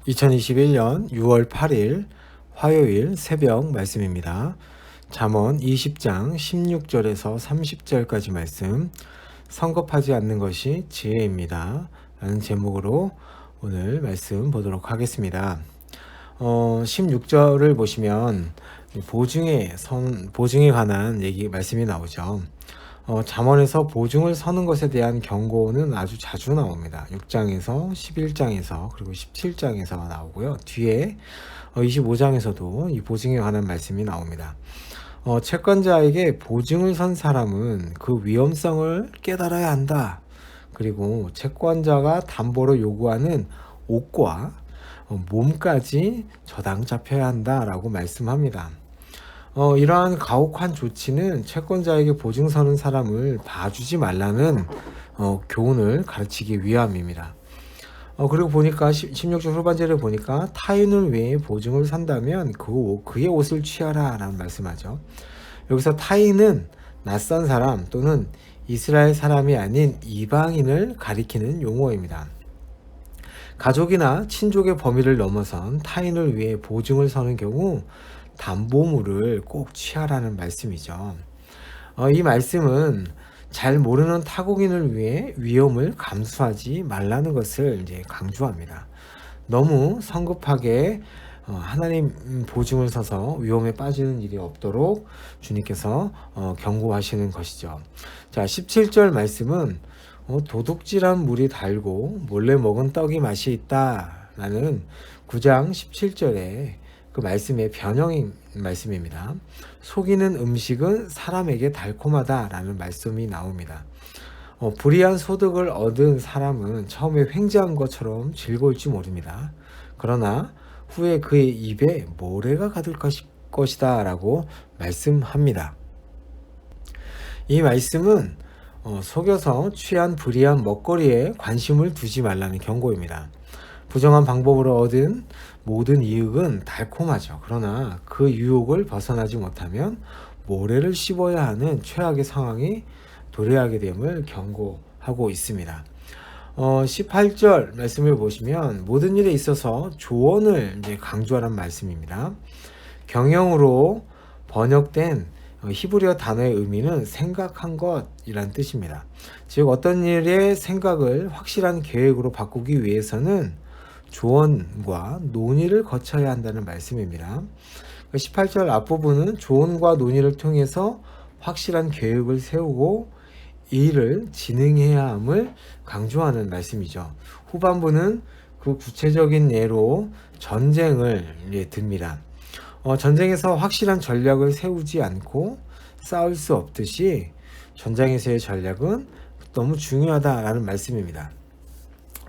2021년 6월 8일 화요일 새벽 말씀입니다. 잠언 20장 16절에서 30절까지 말씀, 성급하지 않는 것이 지혜입니다 라는 제목으로 오늘 말씀 보도록 하겠습니다. 16절을 보시면 보증에 관한 말씀이 나오죠. 잠언에서 보증을 서는 것에 대한 경고는 아주 자주 나옵니다. 6장에서 11장에서 그리고 17장에서 나오고요. 뒤에 25장에서도 이 보증에 관한 말씀이 나옵니다. 채권자에게 보증을 선 사람은 그 위험성을 깨달아야 한다. 그리고 채권자가 담보로 요구하는 옷과 몸까지 저당 잡혀야 한다라고 말씀합니다. 이러한 가혹한 조치는 채권자에게 보증 서는 사람을 봐주지 말라는 교훈을 가르치기 위함입니다. 그리고 보니까 16절 후반절에 보니까 타인을 위해 보증을 산다면 그의 옷을 취하라 라는 말씀하죠. 여기서 타인은 낯선 사람 또는 이스라엘 사람이 아닌 이방인을 가리키는 용어입니다. 가족이나 친족의 범위를 넘어선 타인을 위해 보증을 서는 경우 담보물을 꼭 취하라는 말씀이죠. 이 말씀은 잘 모르는 타국인을 위해 위험을 감수하지 말라는 것을 이제 강조합니다. 너무 성급하게 하나님 보증을 서서 위험에 빠지는 일이 없도록 주님께서 경고하시는 것이죠. 자, 17절 말씀은 도둑질한 물이 달고 몰래 먹은 떡이 맛이 있다 라는 9장 17절에 그 말씀의 변형인 말씀입니다. 속이는 음식은 사람에게 달콤하다 라는 말씀이 나옵니다. 불이한 소득을 얻은 사람은 처음에 횡재한 것처럼 즐거울지 모릅니다. 그러나 후에 그의 입에 모래가 가득 것이다 라고 말씀합니다. 이 말씀은 속여서 취한 불이한 먹거리에 관심을 두지 말라는 경고입니다. 부정한 방법으로 얻은 모든 이익은 달콤하죠. 그러나 그 유혹을 벗어나지 못하면 모래를 씹어야 하는 최악의 상황이 도래하게 됨을 경고하고 있습니다. 18절 말씀을 보시면 모든 일에 있어서 조언을 이제 강조하는 말씀입니다. 경영으로 번역된 히브리어 단어의 의미는 생각한 것이란 뜻입니다. 즉 어떤 일의 생각을 확실한 계획으로 바꾸기 위해서는 조언과 논의를 거쳐야 한다는 말씀입니다. 18절 앞부분은 조언과 논의를 통해서 확실한 계획을 세우고 일을 진행해야 함을 강조하는 말씀이죠. 후반부는 그 구체적인 예로 전쟁을 듭니다. 전쟁에서 확실한 전략을 세우지 않고 싸울 수 없듯이 전장에서의 전략은 너무 중요하다라는 말씀입니다.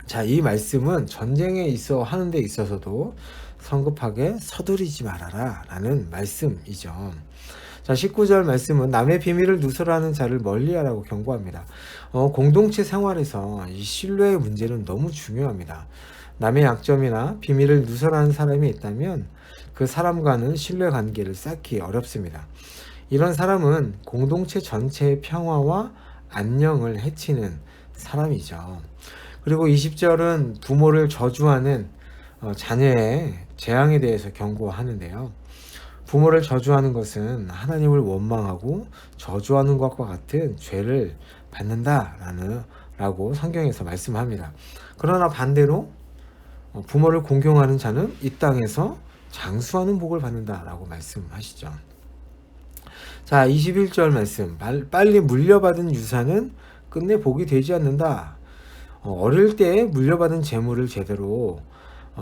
자, 이 말씀은 전쟁에 하는 데 있어서도 성급하게 서두르지 말아라 라는 말씀이죠. 자, 19절 말씀은 남의 비밀을 누설하는 자를 멀리하라고 경고합니다. 공동체 생활에서 이 신뢰의 문제는 너무 중요합니다. 남의 약점이나 비밀을 누설하는 사람이 있다면 그 사람과는 신뢰 관계를 쌓기 어렵습니다. 이런 사람은 공동체 전체의 평화와 안녕을 해치는 사람이죠. 그리고 20절은 부모를 저주하는 자녀의 재앙에 대해서 경고하는데요. 부모를 저주하는 것은 하나님을 원망하고 저주하는 것과 같은 죄를 받는다라고 성경에서 말씀합니다. 그러나 반대로 부모를 공경하는 자는 이 땅에서 장수하는 복을 받는다라고 말씀하시죠. 자, 21절 말씀. 빨리 물려받은 유산은 끝내 복이 되지 않는다. 어릴 때 물려받은 재물을 제대로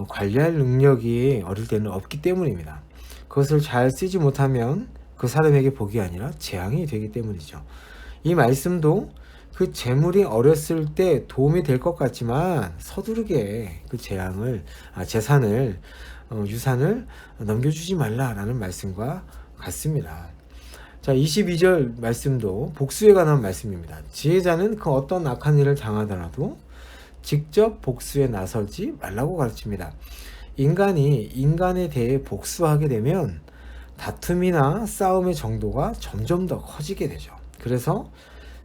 관리할 능력이 어릴 때는 없기 때문입니다. 그것을 잘 쓰지 못하면 그 사람에게 복이 아니라 재앙이 되기 때문이죠. 이 말씀도 그 재물이 어렸을 때 도움이 될 것 같지만 서두르게 그 재산을 유산을 넘겨주지 말라라는 말씀과 같습니다. 자, 22절 말씀도 복수에 관한 말씀입니다. 지혜자는 그 어떤 악한 일을 당하더라도 직접 복수에 나서지 말라고 가르칩니다. 인간이 인간에 대해 복수하게 되면 다툼이나 싸움의 정도가 점점 더 커지게 되죠. 그래서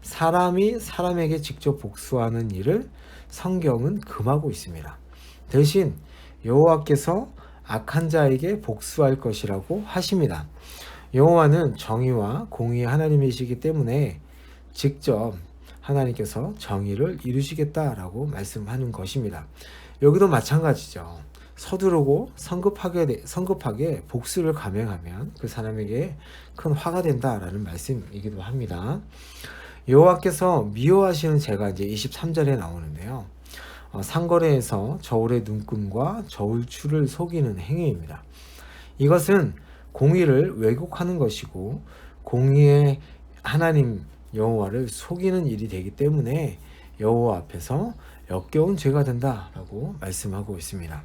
사람이 사람에게 직접 복수하는 일을 성경은 금하고 있습니다. 대신 여호와께서 악한 자에게 복수할 것이라고 하십니다. 여호와는 정의와 공의의 하나님이시기 때문에 직접 하나님께서 정의를 이루시겠다라고 말씀하는 것입니다. 여기도 마찬가지죠. 서두르고 성급하게 복수를 감행하면 그 사람에게 큰 화가 된다라는 말씀이기도 합니다. 여호와께서 미워하시는 죄가 이제 23절에 나오는데요. 상거래에서 저울의 눈금과 저울추를 속이는 행위입니다. 이것은 공의를 왜곡하는 것이고 공의의 하나님 여호와를 속이는 일이 되기 때문에 여호와 앞에서 역겨운 죄가 된다라고 말씀하고 있습니다.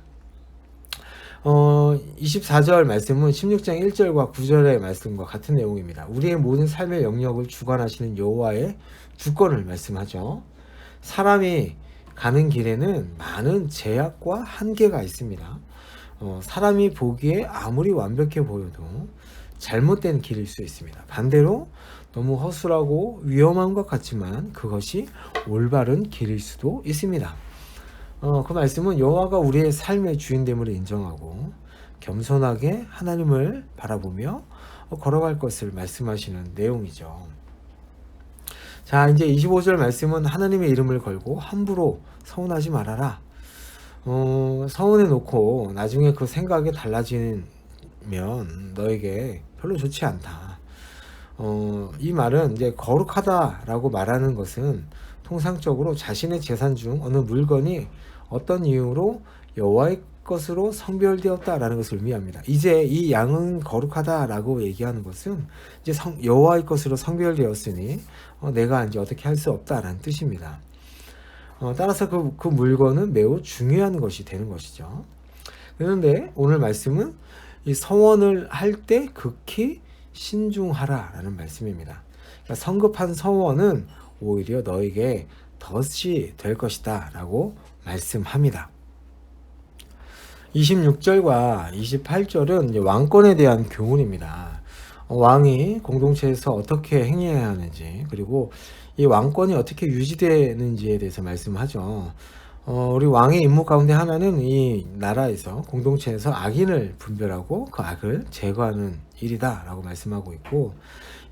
24절 말씀은 16장 1절과 9절의 말씀과 같은 내용입니다. 우리의 모든 삶의 영역을 주관하시는 여호와의 주권을 말씀하죠. 사람이 가는 길에는 많은 제약과 한계가 있습니다. 사람이 보기에 아무리 완벽해 보여도 잘못된 길일 수 있습니다. 반대로 너무 허술하고 위험한 것 같지만 그것이 올바른 길일 수도 있습니다. 그 말씀은 여호와가 우리의 삶의 주인됨을 인정하고 겸손하게 하나님을 바라보며 걸어갈 것을 말씀하시는 내용이죠. 자, 이제 25절 말씀은 하나님의 이름을 걸고 함부로 서운하지 말아라. 서운해 놓고 나중에 그 생각이 달라지면 너에게 별로 좋지 않다. 이 말은 이제 거룩하다라고 말하는 것은 통상적으로 자신의 재산 중 어느 물건이 어떤 이유로 여호와의 것으로 성별되었다라는 것을 의미합니다. 이제 이 양은 거룩하다라고 얘기하는 것은 이제 여호와의 것으로 성별되었으니 내가 이제 어떻게 할 수 없다라는 뜻입니다. 따라서 그 물건은 매우 중요한 것이 되는 것이죠. 그런데 오늘 말씀은 이 서원을 할 때 극히 신중하라라는 말씀입니다. 그러니까 성급한 서원은 오히려 너에게 덫이 될 것이다 라고 말씀합니다. 26절과 28절은 왕권에 대한 교훈입니다. 왕이 공동체에서 어떻게 행해야 하는지, 그리고 이 왕권이 어떻게 유지되는지에 대해서 말씀하죠. 우리 왕의 임무 가운데 하나는 이 나라에서 공동체에서 악인을 분별하고 그 악을 제거하는 일이다 라고 말씀하고 있고,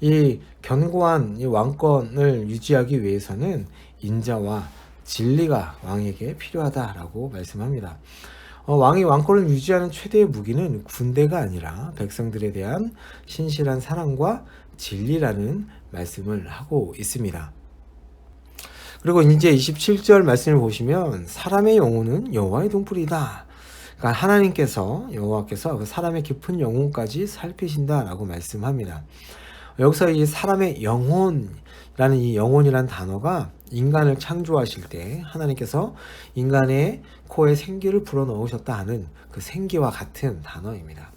이 견고한 이 왕권을 유지하기 위해서는 인자와 진리가 왕에게 필요하다라고 말씀합니다. 왕이 왕권을 유지하는 최대의 무기는 군대가 아니라 백성들에 대한 신실한 사랑과 진리라는 말씀을 하고 있습니다. 그리고 이제 27절 말씀을 보시면 사람의 영혼은 여호와의 동풀이다. 그러니까 하나님께서 여호와께서 그 사람의 깊은 영혼까지 살피신다라고 말씀합니다. 여기서 이 사람의 영혼이라는 이 영혼이라는 단어가 인간을 창조하실 때 하나님께서 인간의 코에 생기를 불어넣으셨다 하는 그 생기와 같은 단어입니다.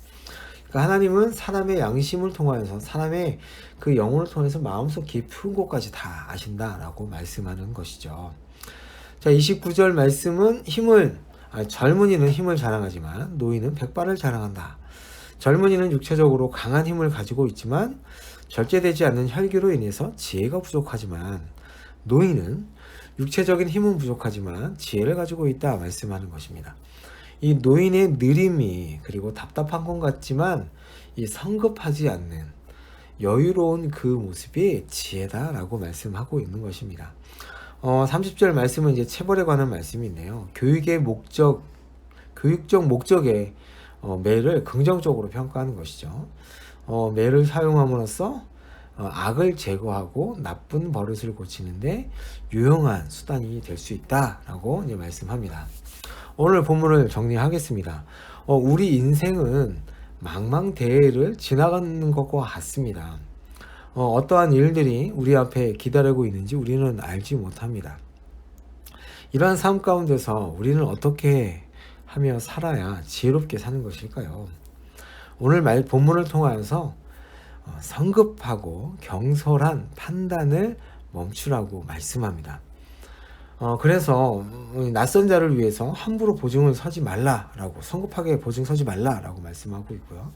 그러니까 하나님은 사람의 양심을 통하여서 사람의 그 영혼을 통해서 마음속 깊은 곳까지 다 아신다라고 말씀하는 것이죠. 자, 29절 말씀은 젊은이는 힘을 자랑하지만 노인은 백발을 자랑한다. 젊은이는 육체적으로 강한 힘을 가지고 있지만 절제되지 않는 혈기로 인해서 지혜가 부족하지만 노인은 육체적인 힘은 부족하지만 지혜를 가지고 있다 말씀하는 것입니다. 이 노인의 느림이 그리고 답답한 것 같지만 이 성급하지 않는 여유로운 그 모습이 지혜다라고 말씀하고 있는 것입니다. 30절 말씀은 이제 체벌에 관한 말씀인데요. 교육적 목적의 매를 긍정적으로 평가하는 것이죠. 매를 사용함으로써 악을 제거하고 나쁜 버릇을 고치는데 유용한 수단이 될 수 있다라고 이제 말씀합니다. 오늘 본문을 정리하겠습니다. 우리 인생은 망망대해를 지나가는 것과 같습니다. 어떠한 일들이 우리 앞에 기다리고 있는지 우리는 알지 못합니다. 이러한 삶 가운데서 우리는 어떻게 하며 살아야 지혜롭게 사는 것일까요? 오늘 본문을 통하여서 성급하고 경솔한 판단을 멈추라고 말씀합니다. 그래서 낯선 자를 위해서 함부로 보증을 서지 말라라고, 성급하게 보증 서지 말라라고 말씀하고 있고요.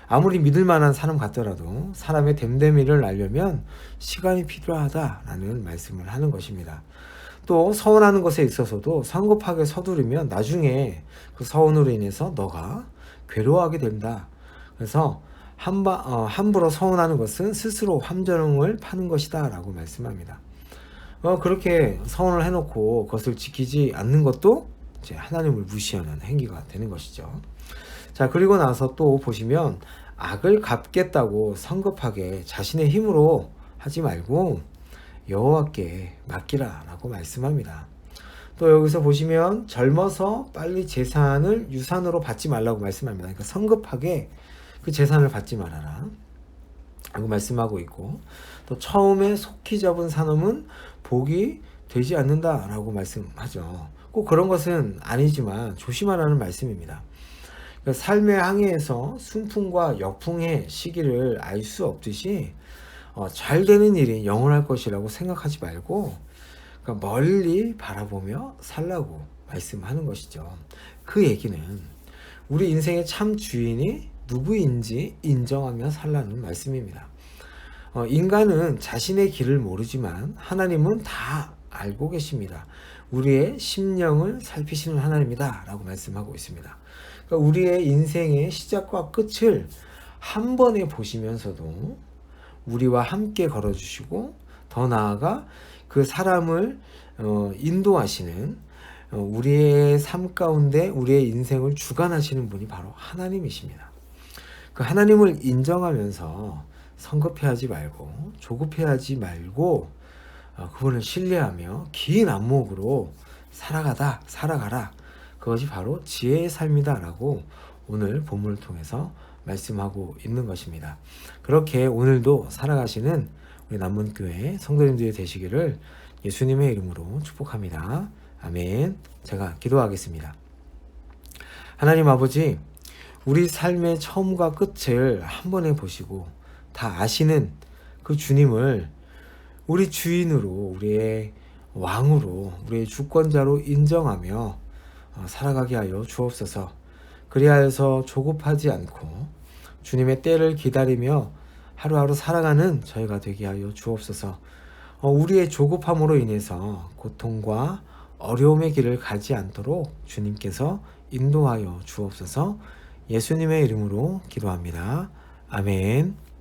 아무리 믿을 만한 사람 같더라도 사람의 됨됨이를 알려면 시간이 필요하다라는 말씀을 하는 것입니다. 또 서운하는 것에 있어서도 성급하게 서두르면 나중에 그 서운으로 인해서 너가 괴로워하게 된다. 그래서 함부로 서운하는 것은 스스로 함정을 파는 것이다 라고 말씀합니다. 그렇게 서운을 해놓고 그것을 지키지 않는 것도 이제 하나님을 무시하는 행위가 되는 것이죠. 자, 그리고 나서 또 보시면 악을 갚겠다고 성급하게 자신의 힘으로 하지 말고 여호와께 맡기라 라고 말씀합니다. 또 여기서 보시면 젊어서 빨리 재산을 유산으로 받지 말라고 말씀합니다. 그러니까 성급하게 그 재산을 받지 말아라 라고 말씀하고 있고, 또 처음에 속히 접은 산업은 복이 되지 않는다 라고 말씀하죠. 꼭 그런 것은 아니지만 조심하라는 말씀입니다. 그러니까 삶의 항해에서 순풍과 역풍의 시기를 알 수 없듯이 잘 되는 일이 영원할 것이라고 생각하지 말고, 그러니까 멀리 바라보며 살라고 말씀하는 것이죠. 그 얘기는 우리 인생의 참 주인이 누구인지 인정하며 살라는 말씀입니다. 인간은 자신의 길을 모르지만 하나님은 다 알고 계십니다. 우리의 심령을 살피시는 하나님이다 라고 말씀하고 있습니다. 그러니까 우리의 인생의 시작과 끝을 한 번에 보시면서도 우리와 함께 걸어주시고, 더 나아가 그 사람을 인도하시는, 우리의 삶 가운데 우리의 인생을 주관하시는 분이 바로 하나님이십니다. 그 하나님을 인정하면서 성급해하지 말고 조급해하지 말고 그분을 신뢰하며 긴 안목으로 살아가라. 그것이 바로 지혜의 삶이다 라고 오늘 본문을 통해서 말씀하고 있는 것입니다. 그렇게 오늘도 살아가시는 우리 남문교회 성도님들이 되시기를 예수님의 이름으로 축복합니다. 아멘. 제가 기도하겠습니다. 하나님 아버지, 우리 삶의 처음과 끝을 한 번에 보시고 다 아시는 그 주님을 우리 주인으로, 우리의 왕으로, 우리의 주권자로 인정하며 살아가게 하여 주옵소서. 그리하여서 조급하지 않고 주님의 때를 기다리며 하루하루 살아가는 저희가 되게 하여 주옵소서. 우리의 조급함으로 인해서 고통과 어려움의 길을 가지 않도록 주님께서 인도하여 주옵소서. 예수님의 이름으로 기도합니다. 아멘.